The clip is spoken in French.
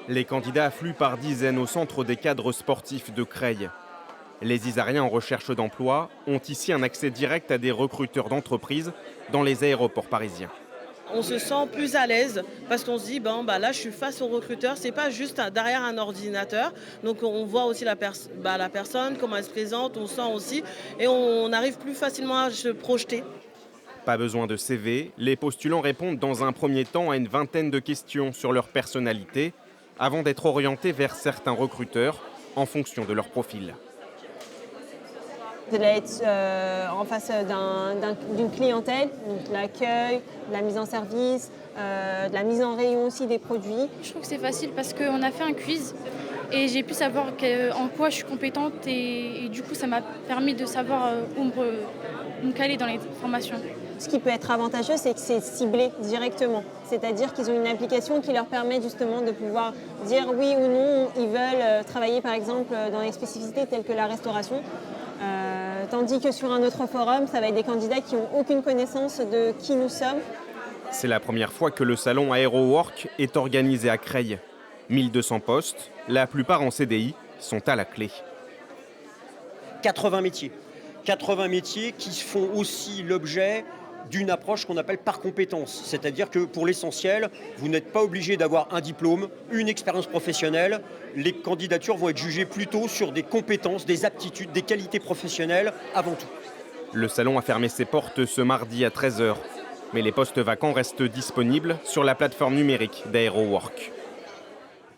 Les candidats affluent par dizaines au centre des cadres sportifs de Creil. Les Isariens en recherche d'emploi ont ici un accès direct à des recruteurs d'entreprises dans les aéroports parisiens. On se sent plus à l'aise parce qu'on se dit là je suis face au recruteur, c'est pas juste derrière un ordinateur. Donc on voit aussi la personne, comment elle se présente, on sent aussi et on arrive plus facilement à se projeter. Pas besoin de CV, les postulants répondent dans un premier temps à une vingtaine de questions sur leur personnalité avant d'être orientés vers certains recruteurs en fonction de leur profil. Vous allez être en face d'une clientèle, donc de l'accueil, de la mise en service, de la mise en rayon aussi des produits. Je trouve que c'est facile parce qu'on a fait un quiz et j'ai pu savoir en quoi je suis compétente et du coup ça m'a permis de savoir où me caler dans les formations. Ce qui peut être avantageux, c'est que c'est ciblé directement. C'est-à-dire qu'ils ont une application qui leur permet justement de pouvoir dire oui ou non, ils veulent travailler par exemple dans des spécificités telles que la restauration. Tandis que sur un autre forum, ça va être des candidats qui n'ont aucune connaissance de qui nous sommes. C'est la première fois que le salon AeroWork est organisé à Creil. 1200 postes, la plupart en CDI, sont à la clé. 80 métiers. 80 métiers qui font aussi l'objet d'une approche qu'on appelle par compétence. C'est-à-dire que pour l'essentiel, vous n'êtes pas obligé d'avoir un diplôme, une expérience professionnelle. Les candidatures vont être jugées plutôt sur des compétences, des aptitudes, des qualités professionnelles avant tout. Le salon a fermé ses portes ce mardi à 13h. Mais les postes vacants restent disponibles sur la plateforme numérique d'AeroWork.